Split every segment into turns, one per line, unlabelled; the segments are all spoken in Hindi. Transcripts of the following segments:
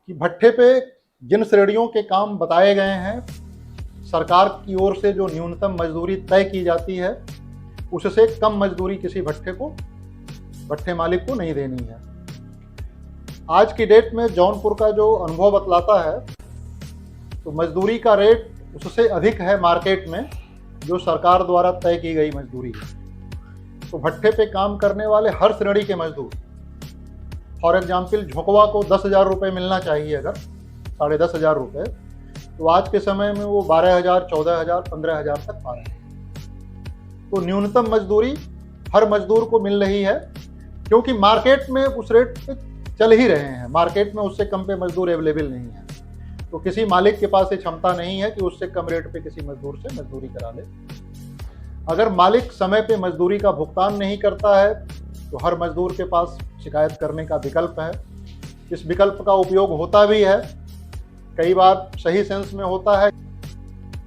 कि भट्ठे पे जिन श्रेणियों के काम बताए गए हैं, सरकार की ओर से जो न्यूनतम मजदूरी तय की जाती है, उससे कम मजदूरी किसी भट्ठे मालिक को नहीं देनी है। आज की डेट में जौनपुर का जो अनुभव बतलाता है, तो मजदूरी का रेट उससे अधिक है मार्केट में, जो सरकार द्वारा तय की गई मजदूरी है। तो भट्ठे पे काम करने वाले हर श्रेणी के मजदूर, फॉर एग्जाम्पल झोंकवा को 10,000 रुपये मिलना चाहिए, अगर 10,500 रुपये, तो आज के समय में वो 12,000, 14,000, 15,000 तक पा रहे हैं। तो न्यूनतम मजदूरी हर मजदूर को मिल रही है, क्योंकि मार्केट में उस रेट पे चल ही रहे हैं। मार्केट में उससे कम पे मजदूर अवेलेबल नहीं है, तो किसी मालिक के पास ये क्षमता नहीं है कि उससे कम रेट पे किसी मजदूर से मजदूरी करा ले। अगर मालिक समय पे मजदूरी का भुगतान नहीं करता है, तो हर मजदूर के पास शिकायत करने का विकल्प है। इस विकल्प का उपयोग होता भी है, कई बार सही सेंस में होता है।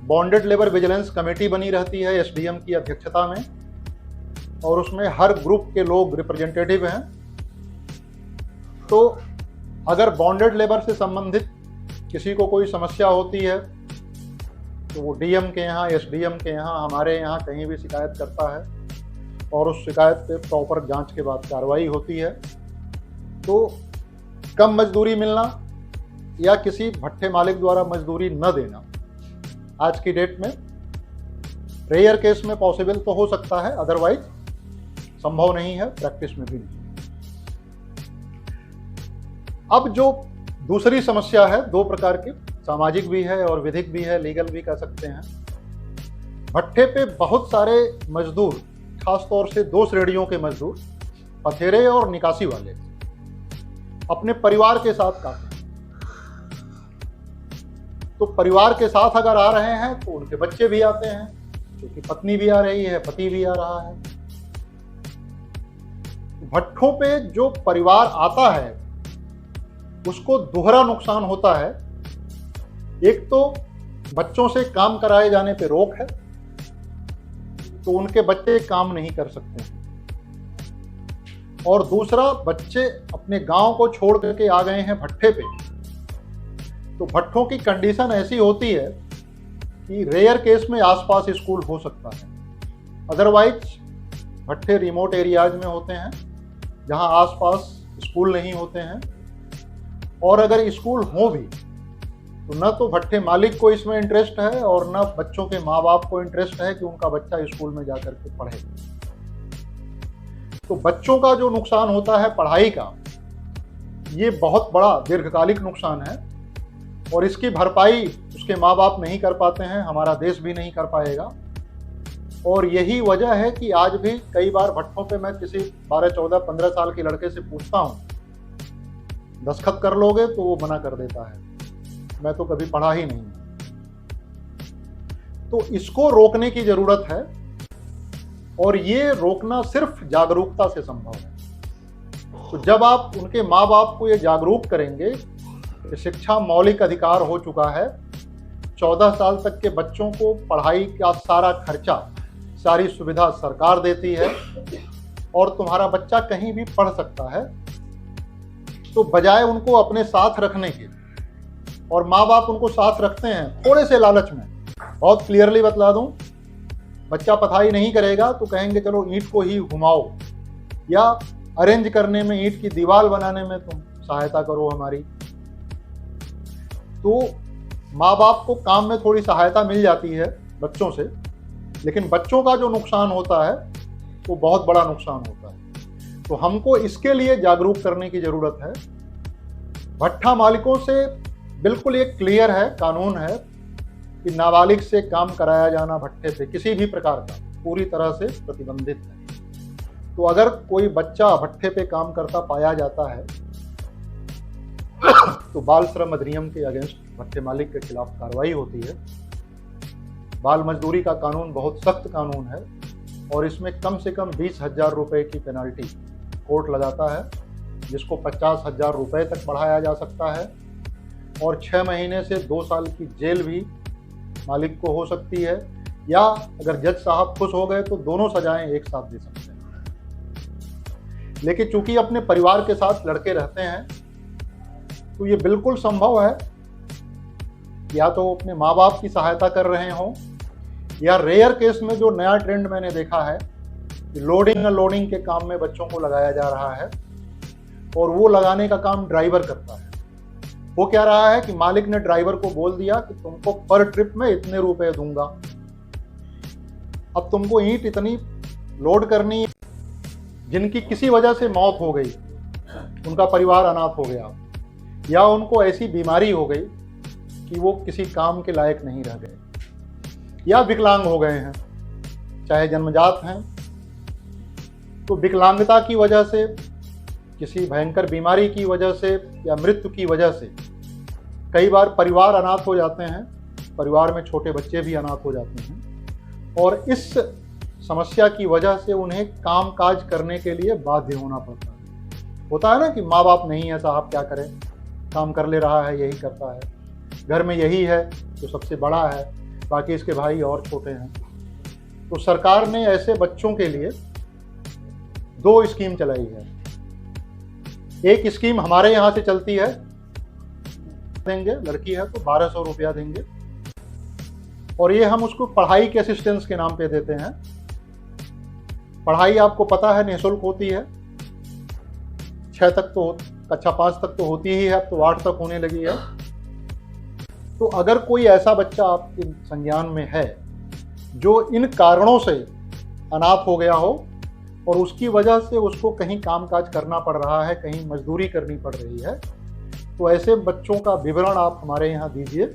बॉन्डेड लेबर विजिलेंस कमेटी बनी रहती है एसडीएम की अध्यक्षता में, और उसमें हर ग्रुप के लोग रिप्रेजेंटेटिव हैं। तो अगर बॉन्डेड लेबर से संबंधित किसी को कोई समस्या होती है, तो वो डीएम के यहाँ, एसडीएम के यहाँ, हमारे यहाँ कहीं भी शिकायत करता है, और उस शिकायत पे प्रॉपर जांच के बाद कार्रवाई होती है। तो कम मजदूरी मिलना या किसी भट्ठे मालिक द्वारा मजदूरी न देना आज की डेट में रेयर केस में पॉसिबल तो हो सकता है, अदरवाइज संभव नहीं है, प्रैक्टिस में भी नहीं। अब जो दूसरी समस्या है, दो प्रकार की, सामाजिक भी है और विधिक भी है, लीगल भी कह सकते हैं। भट्ठे पे बहुत सारे मजदूर, खासतौर से दो श्रेणियों के मजदूर, पथेरे और निकासी वाले, अपने परिवार के साथ काफी। तो परिवार के साथ अगर आ रहे हैं तो उनके बच्चे भी आते हैं, क्योंकि पत्नी भी आ रही है, पति भी आ रहा है। भट्ठों पे जो परिवार आता है उसको दोहरा नुकसान होता है। एक तो बच्चों से काम कराए जाने पे रोक है, तो उनके बच्चे काम नहीं कर सकते हैं, और दूसरा बच्चे अपने गांव को छोड़ करके आ गए हैं भट्ठे पे, तो भट्ठों की कंडीशन ऐसी होती है कि रेयर केस में आसपास स्कूल हो सकता है, अदरवाइज भट्ठे रिमोट एरियाज में होते हैं जहां आसपास स्कूल नहीं होते हैं। और अगर स्कूल हो भी तो न तो भट्ठे मालिक को इसमें इंटरेस्ट है और न बच्चों के माँ बाप को इंटरेस्ट है कि उनका बच्चा स्कूल में जाकर के पढ़े। तो बच्चों का जो नुकसान होता है पढ़ाई का, ये बहुत बड़ा दीर्घकालिक नुकसान है, और इसकी भरपाई उसके माँ बाप नहीं कर पाते हैं, हमारा देश भी नहीं कर पाएगा। और यही वजह है कि आज भी कई बार भट्ठों पे मैं किसी 12, 14, 15 साल के लड़के से पूछता हूँ, दस्तखत कर लोगे, तो वो मना कर देता है, मैं तो कभी पढ़ा ही नहीं। तो इसको रोकने की जरूरत है, और ये रोकना सिर्फ जागरूकता से संभव है। तो जब आप उनके माँ बाप को ये जागरूक करेंगे कि शिक्षा मौलिक अधिकार हो चुका है, 14 साल तक के बच्चों को पढ़ाई का सारा खर्चा, सारी सुविधा सरकार देती है, और तुम्हारा बच्चा कहीं भी पढ़ सकता है, तो बजाय उनको अपने साथ रखने के, और माँ बाप उनको साथ रखते हैं थोड़े से लालच में, बहुत क्लियरली बतला दूं, बच्चा पढ़ाई नहीं करेगा तो कहेंगे चलो ईंट को ही घुमाओ, या अरेंज करने में, ईंट की दीवार बनाने में तुम सहायता करो हमारी। तो माँ बाप को काम में थोड़ी सहायता मिल जाती है बच्चों से, लेकिन बच्चों का जो नुकसान होता है वो बहुत बड़ा नुकसान होता है। तो हमको इसके लिए जागरूक करने की जरूरत है। भट्ठा मालिकों से बिल्कुल एक क्लियर है, कानून है कि नाबालिग से काम कराया जाना भट्ठे पे किसी भी प्रकार का पूरी तरह से प्रतिबंधित है। तो अगर कोई बच्चा भट्ठे पे काम करता पाया जाता है तो बाल श्रम अधिनियम के अगेंस्ट भट्ठे मालिक के खिलाफ कार्रवाई होती है। बाल मजदूरी का कानून बहुत सख्त कानून है, और इसमें कम से कम 20,000 रुपए की पेनल्टी कोर्ट लगाता है, जिसको 50,000 रुपए तक बढ़ाया जा सकता है, और 6 महीने से 2 साल की जेल भी मालिक को हो सकती है, या अगर जज साहब खुश हो गए तो दोनों सजाएं एक साथ दे सकते हैं। लेकिन चूंकि अपने परिवार के साथ लड़के रहते हैं, तो ये बिल्कुल संभव है, या तो अपने माँ बाप की सहायता कर रहे हों, या रेयर केस में जो नया ट्रेंड मैंने देखा है कि लोडिंग अनलोडिंग के काम में बच्चों को लगाया जा रहा है, और वो लगाने का काम ड्राइवर करता है। वो क्या रहा है कि मालिक ने ड्राइवर को बोल दिया कि तुमको पर ट्रिप में इतने रुपए दूंगा, अब तुमको ईंट इतनी लोड करनी है, जिनकी किसी वजह से मौत हो गई, उनका परिवार अनाथ हो गया, या उनको ऐसी बीमारी हो गई कि वो किसी काम के लायक नहीं रह गए, या विकलांग हो गए हैं, चाहे जन्मजात हैं, तो विकलांगता की वजह से, किसी भयंकर बीमारी की वजह से, या मृत्यु की वजह से कई बार परिवार अनाथ हो जाते हैं, परिवार में छोटे बच्चे भी अनाथ हो जाते हैं, और इस समस्या की वजह से उन्हें काम काज करने के लिए बाध्य होना पड़ता है। होता है ना कि माँ बाप नहीं है साहब, क्या करें, काम कर ले रहा है, यही करता है, घर में यही है जो सबसे बड़ा है, बाकी इसके भाई और छोटे हैं। तो सरकार ने ऐसे बच्चों के लिए 2 स्कीम चलाई है। एक स्कीम हमारे यहाँ से चलती है, देंगे, लड़की है तो 1200 रुपया देंगे, और ये हम उसको पढ़ाई के असिस्टेंस के नाम पे देते हैं। पढ़ाई आपको पता है निःशुल्क होती है, 6 तक तो, कक्षा 5 तक तो होती ही है, अब तो 8 तक होने लगी है। तो अगर कोई ऐसा बच्चा आपके संज्ञान में है जो इन कारणों से अनाथ हो गया हो, और उसकी वजह से उसको कहीं कामकाज करना पड़ रहा है, कहीं मजदूरी करनी पड़ रही है, तो ऐसे बच्चों का विवरण आप हमारे यहाँ दीजिए,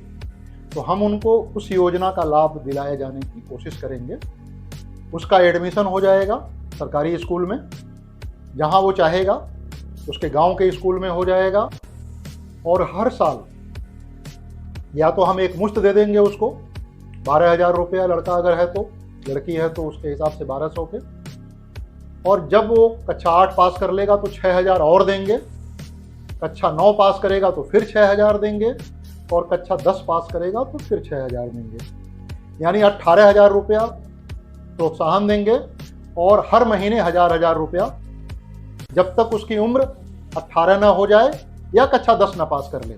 तो हम उनको उस योजना का लाभ दिलाए जाने की कोशिश करेंगे। उसका एडमिशन हो जाएगा सरकारी स्कूल में, जहाँ वो चाहेगा, उसके गांव के स्कूल में हो जाएगा, और हर साल या तो हम एक मुश्त दे देंगे उसको 12,000 रुपया, लड़का अगर है तो, लड़की है तो उसके हिसाब से 1200 के, और जब वो कक्षा 8 पास कर लेगा तो 6,000 और देंगे, कक्षा 9 पास करेगा तो फिर 6,000 देंगे, और कक्षा 10 पास करेगा तो फिर 6,000 देंगे, यानी 18,000 रुपया प्रोत्साहन देंगे, और हर महीने 1,000 रुपया, जब तक उसकी उम्र 18 ना हो जाए या कक्षा 10 ना पास कर ले।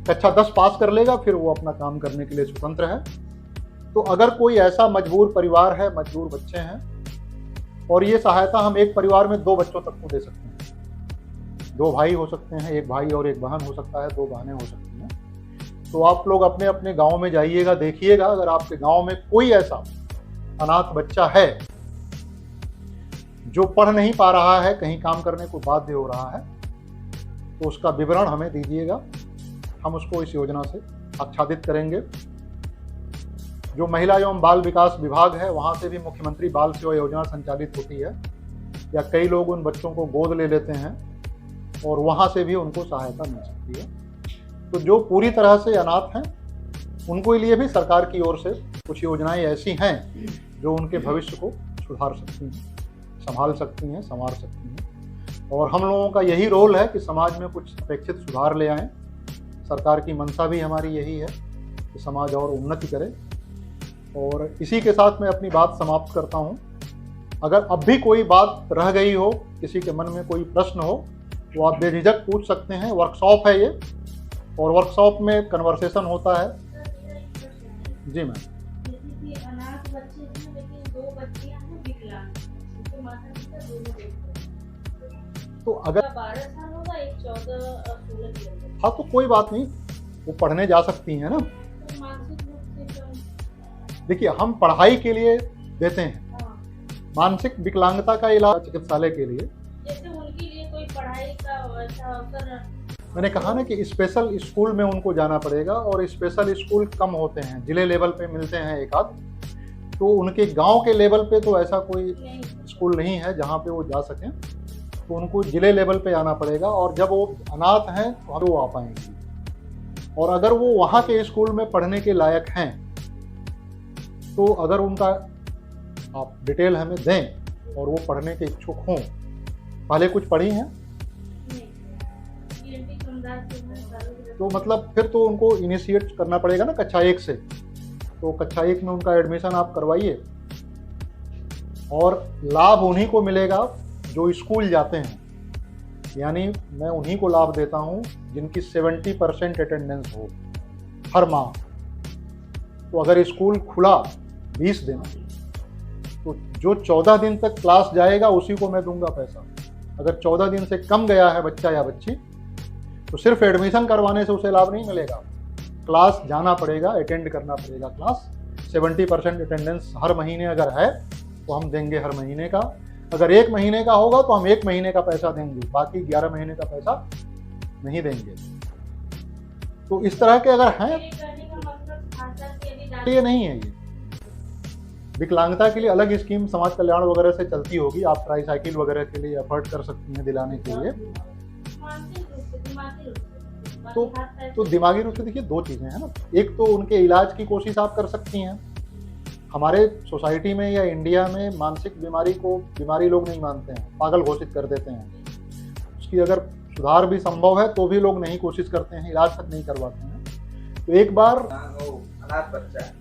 कक्षा 10 पास कर लेगा फिर वो अपना काम करने के लिए स्वतंत्र है। तो अगर कोई ऐसा मजबूर परिवार है, मजबूर बच्चे हैं, और ये सहायता हम एक परिवार में 2 बच्चों तक को दे सकते हैं, 2 भाई हो सकते हैं, एक भाई और एक बहन हो सकता है, 2 बहनें हो सकती हैं। तो आप लोग अपने अपने गांव में जाइएगा, देखिएगा, अगर आपके गांव में कोई ऐसा अनाथ बच्चा है जो पढ़ नहीं पा रहा है, कहीं काम करने को बाध्य हो रहा है, तो उसका विवरण हमें दीजिएगा, हम उसको इस योजना से आच्छादित करेंगे। जो महिला एवं बाल विकास विभाग है, वहाँ से भी मुख्यमंत्री बाल सेवा योजना संचालित होती है, या कई लोग उन बच्चों को गोद ले लेते हैं, और वहाँ से भी उनको सहायता मिल सकती है। तो जो पूरी तरह से अनाथ हैं, उनको लिए भी सरकार की ओर से कुछ योजनाएं ऐसी हैं जो उनके भविष्य को सुधार सकती हैं, संभाल सकती हैं, संवार सकती हैं। और हम लोगों का यही रोल है कि समाज में कुछ अपेक्षित सुधार ले आएँ। सरकार की मंशा भी हमारी यही है कि समाज और उन्नति करे। और इसी के साथ मैं अपनी बात समाप्त करता हूँ। अगर अब भी कोई बात रह गई हो, किसी के मन में कोई प्रश्न हो, तो आप बेझिझक पूछ सकते हैं। वर्कशॉप है ये, और वर्कशॉप में कन्वर्सेशन होता है। जी मैम। तो अगर
12 साल होगा, एक 14-16 की होगी।
हाँ, तो कोई बात नहीं, वो पढ़ने जा सकती हैं ना।
तो मानसिक रूप से कम।
देखिए, हम पढ़ाई के लिए देते हैं,
हाँ।
मानसिक विकलांगता का इलाज चिकित्सालय के लिए।
जैसे उनके लिए कोई पढ़ाई का वैसा अवसर,
मैंने कहा ना कि स्पेशल स्कूल में उनको जाना पड़ेगा, और स्पेशल स्कूल कम होते हैं, जिले लेवल पे मिलते हैं एक आध। तो उनके गांव के लेवल पे तो ऐसा कोई स्कूल नहीं है जहाँ पे वो जा सकें, तो उनको जिले लेवल पे आना पड़ेगा। और जब वो अनाथ हैं तो वो आ पाएंगी, और अगर वो वहाँ के स्कूल में पढ़ने के लायक हैं, तो अगर उनका आप डिटेल हमें दें और वो पढ़ने के इच्छुक हों, पहले कुछ पढ़ी हैं तो मतलब फिर तो उनको इनिशिएट करना पड़ेगा ना कक्षा 1 से। तो कक्षा 1 में उनका एडमिशन आप करवाइए, और लाभ उन्हीं को मिलेगा जो स्कूल जाते हैं। यानी मैं उन्हीं को लाभ देता हूँ जिनकी 70% अटेंडेंस हो हर माह। तो अगर स्कूल खुला 20 दिन, तो जो 14 दिन तक क्लास जाएगा उसी को मैं दूंगा पैसा। अगर 14 दिन से कम गया है बच्चा या बच्ची, तो सिर्फ एडमिशन करवाने से उसे लाभ नहीं मिलेगा, क्लास जाना पड़ेगा, अटेंड करना पड़ेगा क्लास। 70% अटेंडेंस हर महीने अगर है तो हम देंगे हर महीने का। अगर 1 महीने का होगा तो हम 1 महीने का पैसा देंगे, बाकी 11 महीने का पैसा नहीं देंगे। तो इस तरह के अगर हैं,
मेरे कहने का मतलब भाषा के अभी
ये नहीं है। ये विकलांगता के लिए अलग स्कीम समाज कल्याण वगैरह से चलती होगी, आप ट्राईसाइकिल वगैरह के लिए एफर्ट कर सकती हैं दिलाने के लिए।
मानसिक रूप से, दिमागी रूप से,
तो
बाकी हाथ पैर
तो दिमागी रूप से देखिए 2 चीज़ें हैं ना। एक तो उनके इलाज की कोशिश आप कर सकती हैं। हमारे सोसाइटी में या इंडिया में मानसिक बीमारी को बीमारी लोग नहीं मानते हैं, पागल घोषित कर देते हैं। उसकी अगर सुधार भी संभव है तो भी लोग नहीं कोशिश करते हैं, इलाज तक नहीं करवाते हैं। तो एक बार
अनाथ बच्चा है,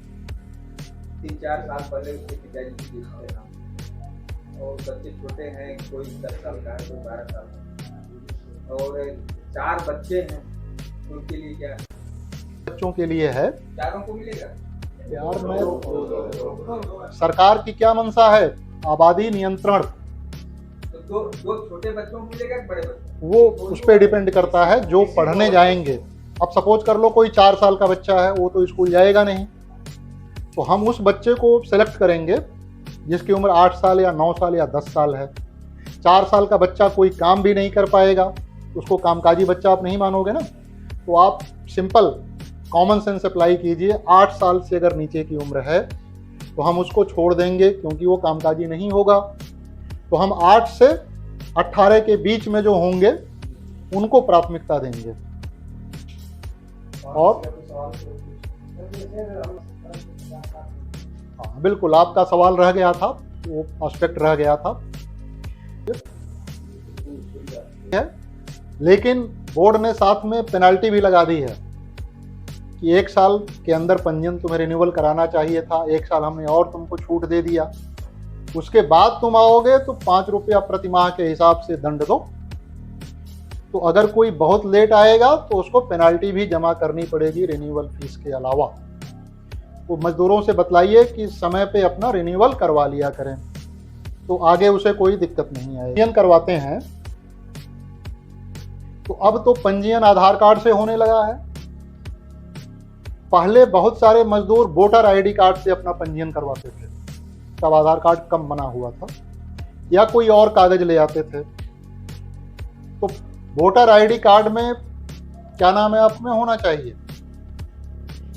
3-4 साल पहले उसके पिताजी की डेथ हो गई और बच्चे छोटे हैं, कोई 10 साल का है, कोई 12 साल का, और 4 बच्चे हैं, उनके लिए क्या
बच्चों के लिए है
चारों को मिलेगा?
यार, मैं सरकार की क्या मंशा है, आबादी नियंत्रण,
तो दो छोटे बच्चों को मिलेगा कि बड़े बच्चों?
वो उस पर डिपेंड करता है जो पढ़ने जाएंगे। अब सपोज कर लो कोई 4 साल का बच्चा है, वो तो स्कूल जाएगा नहीं, तो हम उस बच्चे को सेलेक्ट करेंगे जिसकी उम्र 8 साल या 9 साल या 10 साल है। 4 साल का बच्चा कोई काम भी नहीं कर पाएगा, उसको कामकाजी बच्चा आप नहीं मानोगे ना। तो आप सिंपल कॉमन सेंस अप्लाई कीजिए, 8 साल से अगर नीचे की उम्र है तो हम उसको छोड़ देंगे क्योंकि वो कामकाजी नहीं होगा। तो हम 8 से 18 के बीच में जो होंगे उनको प्राथमिकता देंगे। और हाँ, बिल्कुल आपका सवाल रह गया था, वो एस्पेक्ट रह गया था। लेकिन बोर्ड ने साथ में पेनल्टी भी लगा दी है कि 1 साल के अंदर पंजीयन तुम्हें रिन्यूअल कराना चाहिए था, 1 साल हमने और तुमको छूट दे दिया। उसके बाद तुम आओगे तो 5 रुपया प्रति माह के हिसाब से दंड दो। तो अगर कोई बहुत लेट आएगा तो उसको पेनल्टी भी जमा करनी पड़ेगी रिन्यूअल फीस के अलावा। तो मजदूरों से बतलाइए कि समय पे अपना रिन्यूअल करवा लिया करें, तो आगे उसे कोई दिक्कत नहीं आएगी। पंजीयन करवाते हैं तो अब तो पंजीयन आधार कार्ड से होने लगा है। पहले बहुत सारे मजदूर वोटर आईडी कार्ड से अपना पंजीयन करवाते थे, तब आधार कार्ड कम बना हुआ था, या कोई और कागज ले आते थे। तो वोटर आईडी कार्ड में क्या नाम है आप में होना चाहिए,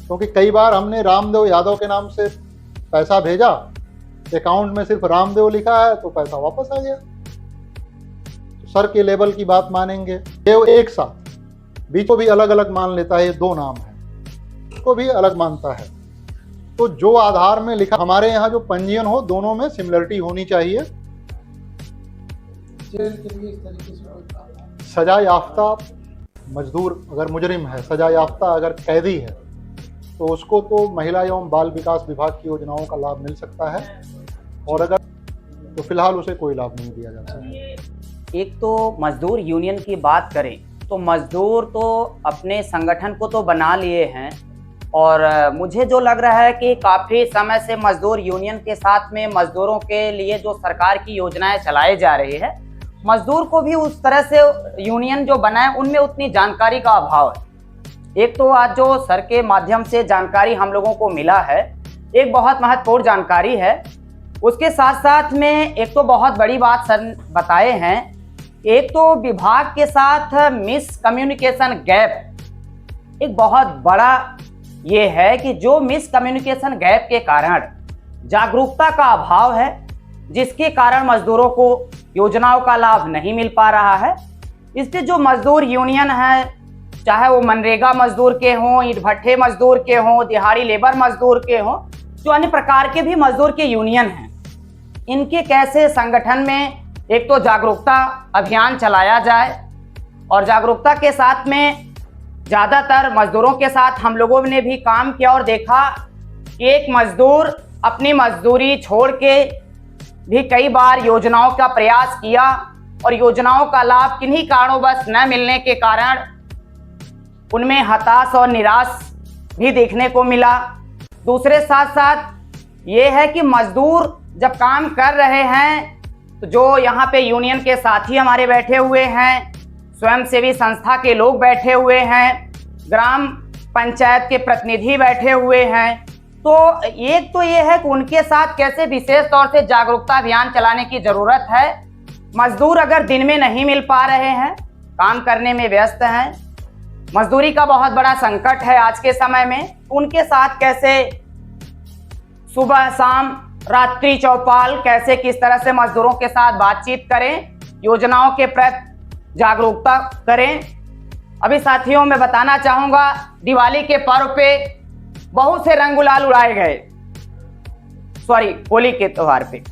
क्योंकि कई बार हमने रामदेव यादव के नाम से पैसा भेजा, अकाउंट में सिर्फ रामदेव लिखा है तो पैसा वापस आ गया। तो सर के लेवल की बात मानेंगे, ये एक साथ बीच को भी अलग अलग मान लेता है, ये 2 नाम है, उसको भी अलग मानता है। तो जो आधार में लिखा, हमारे यहाँ जो पंजीयन हो दोनों में सिमिलरिटी होनी चाहिए। सजा याफ्ता मजदूर अगर मुजरिम है, सजा याफ्ता अगर कैदी है, तो उसको तो महिला एवं बाल विकास विभाग की योजनाओं का लाभ मिल सकता है, और अगर तो फिलहाल उसे कोई लाभ नहीं दिया जाता है।
एक तो मजदूर यूनियन की बात करें तो मजदूर तो अपने संगठन को तो बना लिए हैं, और मुझे जो लग रहा है कि काफ़ी समय से मजदूर यूनियन के साथ में मजदूरों के लिए जो सरकार की योजनाएं चलाई जा रही है, मजदूर को भी उस तरह से यूनियन जो बनाए उनमें उतनी जानकारी का अभाव है। एक तो आज जो सर के माध्यम से जानकारी हम लोगों को मिला है, एक बहुत महत्वपूर्ण जानकारी है। उसके साथ साथ में एक तो बहुत बड़ी बात सर बताए हैं, एक तो विभाग के साथ मिस कम्युनिकेशन गैप एक बहुत बड़ा ये है कि जो मिस कम्युनिकेशन गैप के कारण जागरूकता का अभाव है, जिसके कारण मजदूरों को योजनाओं का लाभ नहीं मिल पा रहा है। इसके जो मजदूर यूनियन है, चाहे वो मनरेगा मजदूर के हों, ईंट भट्ठे मजदूर के हों, दिहाड़ी लेबर मजदूर के हों, जो अन्य प्रकार के भी मजदूर के यूनियन हैं, इनके कैसे संगठन में एक तो जागरूकता अभियान चलाया जाए, और जागरूकता के साथ में ज़्यादातर मजदूरों के साथ हम लोगों ने भी काम किया और देखा कि एक मजदूर अपनी मजदूरी छोड़ के भी कई बार योजनाओं का प्रयास किया और योजनाओं का लाभ किन्हीं कारणोंवश न मिलने के कारण उनमें हताश और निराश भी देखने को मिला। दूसरे साथ साथ ये है कि मजदूर जब काम कर रहे हैं तो जो यहाँ पे यूनियन के साथी हमारे बैठे हुए हैं, स्वयंसेवी संस्था के लोग बैठे हुए हैं, ग्राम पंचायत के प्रतिनिधि बैठे हुए हैं, तो एक तो ये है कि उनके साथ कैसे विशेष तौर से जागरूकता अभियान चलाने की ज़रूरत है। मजदूर अगर दिन में नहीं मिल पा रहे हैं, काम करने में व्यस्त हैं, मजदूरी का बहुत बड़ा संकट है आज के समय में, उनके साथ कैसे सुबह शाम रात्रि चौपाल कैसे किस तरह से मजदूरों के साथ बातचीत करें, योजनाओं के प्रति जागरूकता करें। अभी साथियों मैं बताना चाहूँगा, दिवाली के पर्व पे बहुत से रंग गुलाल उड़ाए गए, होली के त्यौहार पे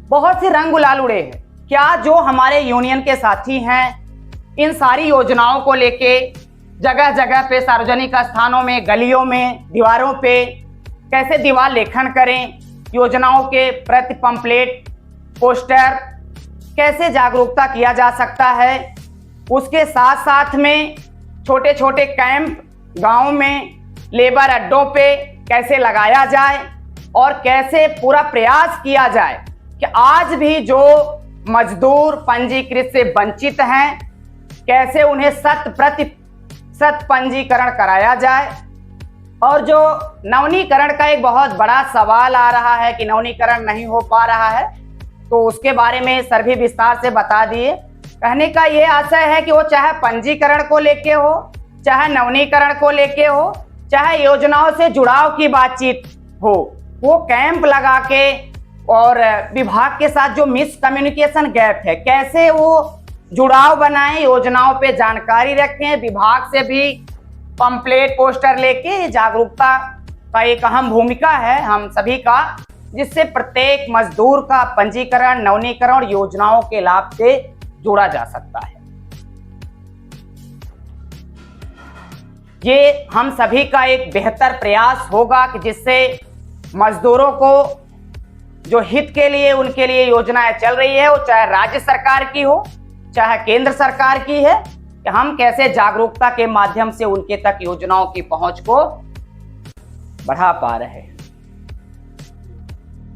बहुत से रंग गुलाल उड़े हैं। क्या जो हमारे यूनियन के साथी हैं इन सारी योजनाओं को लेके जगह जगह पे सार्वजनिक स्थानों में, गलियों में, दीवारों पे कैसे दीवार लेखन करें, योजनाओं के प्रति पंपलेट, पोस्टर कैसे जागरूकता किया जा सकता है। उसके साथ साथ में छोटे छोटे कैंप गांव में, लेबर अड्डों पे कैसे लगाया जाए और कैसे पूरा प्रयास किया जाए कि आज भी जो मजदूर पंजीकृत से वंचित हैं कैसे उन्हें 100% पंजीकरण कराया जाए। और जो नवीनीकरण का एक बहुत बड़ा सवाल आ रहा है कि नवीनीकरण नहीं हो पा रहा है, तो उसके बारे में सर भी विस्तार से बता दिए। कहने का ये आशय है कि वो चाहे पंजीकरण को लेके हो, चाहे नवीनीकरण को लेके हो, चाहे योजनाओं से जुड़ाव की बातचीत हो, वो कैंप लगा के और विभाग के साथ जो मिस कम्युनिकेशन गैप है कैसे वो जुड़ाव बनाएं, योजनाओं पे जानकारी रखें, विभाग से भी पंपलेट पोस्टर लेके जागरूकता का एक अहम भूमिका है हम सभी का, जिससे प्रत्येक मजदूर का पंजीकरण, नवीनीकरण और योजनाओं के लाभ से जोड़ा जा सकता है। ये हम सभी का एक बेहतर प्रयास होगा कि जिससे मजदूरों को जो हित के लिए उनके लिए योजनाएं चल रही है, वो चाहे राज्य सरकार की हो चाहे केंद्र सरकार की है, कि हम कैसे जागरूकता के माध्यम से उनके तक योजनाओं की पहुंच को बढ़ा पा रहे हैं।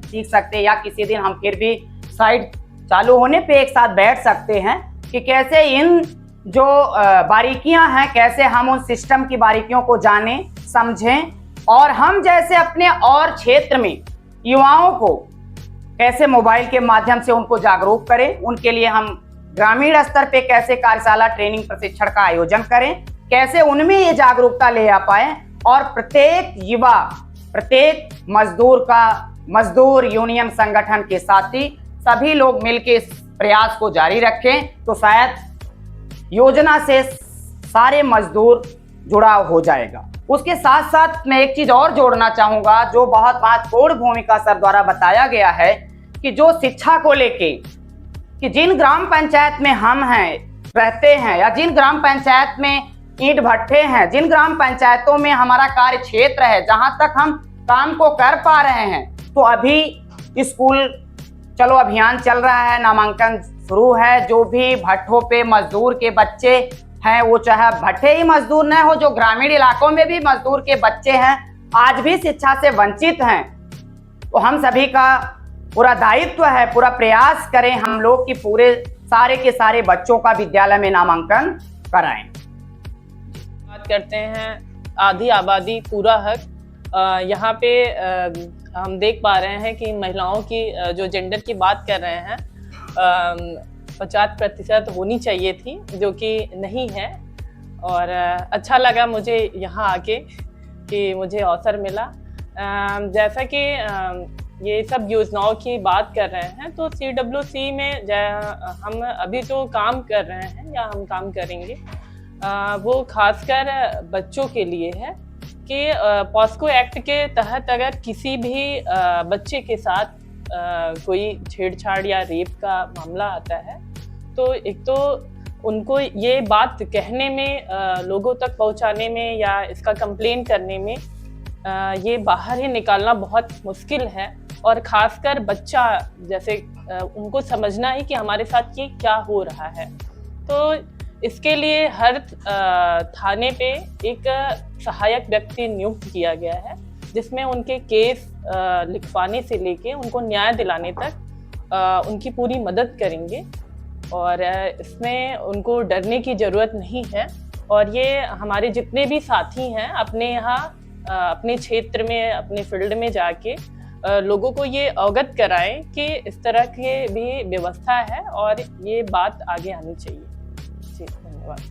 सीख सकते हैं या किसी दिन हम फिर भी साइट चालू होने पे एक साथ बैठ सकते हैं कि कैसे इन जो बारीकियां हैं कैसे हम उन सिस्टम की बारीकियों को जानें, समझें और हम जैसे अपने और क्षेत्र में युवाओं को कैसे मोबाइल के माध्यम से उनको जागरूक करें। उनके लिए हम ग्रामीण स्तर पे कैसे कार्यशाला, ट्रेनिंग, प्रशिक्षण का आयोजन करें, कैसे उनमें ये जागरूकता ले आ पाए और प्रत्येक युवा, प्रत्येक मजदूर यूनियन संगठन के साथी सभी लोग मिलकर इस प्रयास को जारी रखें, तो शायद योजना से सारे मजदूर जुड़ाव हो जाएगा। उसके साथ साथ मैं एक चीज और जोड़ना चाहूंगा जो बहुत महत्वपूर्ण भूमिका सर द्वारा बताया गया है कि जो शिक्षा को लेके कि जिन ग्राम पंचायत में हम रहते हैं या जिन ग्राम पंचायत में ईंट भट्ठे हैं, जिन ग्राम पंचायतों में हमारा कार्य क्षेत्र है, जहां तक हम काम को कर पा रहे हैं, तो अभी स्कूल चलो अभियान चल रहा है, नामांकन शुरू है। जो भी भट्ठों पे मजदूर के बच्चे हैं, वो चाहे भट्ठे ही मजदूर न हो, जो ग्रामीण इलाकों में भी मजदूर के बच्चे हैं आज भी शिक्षा से वंचित हैं, तो हम सभी का पूरा दायित्व है, पूरा प्रयास करें हम लोग कि पूरे सारे के सारे बच्चों का विद्यालय में नामांकन कराएं।
बात करते हैं आधी आबादी पूरा हक। यहाँ पे हम देख पा रहे हैं कि महिलाओं की जो जेंडर की बात कर रहे हैं 50% होनी चाहिए थी, जो कि नहीं है। और अच्छा लगा मुझे यहाँ आके कि मुझे अवसर मिला। जैसा कि ये सब योजनाओं की बात कर रहे हैं, तो CWC में हम अभी जो काम कर रहे हैं या हम काम करेंगे वो खासकर बच्चों के लिए है कि पॉस्को एक्ट के तहत अगर किसी भी बच्चे के साथ कोई छेड़छाड़ या रेप का मामला आता है, तो एक तो उनको ये बात कहने में, लोगों तक पहुंचाने में या इसका कंप्लेन करने में ये बाहर ही निकालना बहुत मुश्किल है। और खासकर बच्चा जैसे उनको समझना है कि हमारे साथ ये क्या हो रहा है। तो इसके लिए हर थाने पे एक सहायक व्यक्ति नियुक्त किया गया है, जिसमें उनके केस लिखवाने से लेके उनको न्याय दिलाने तक उनकी पूरी मदद करेंगे। और इसमें उनको डरने की ज़रूरत नहीं है। और ये हमारे जितने भी साथी हैं अपने यहाँ अपने क्षेत्र में अपने फील्ड में जाके लोगों को ये अवगत कराएं कि इस तरह की भी व्यवस्था है और ये बात आगे आनी चाहिए। जी, धन्यवाद।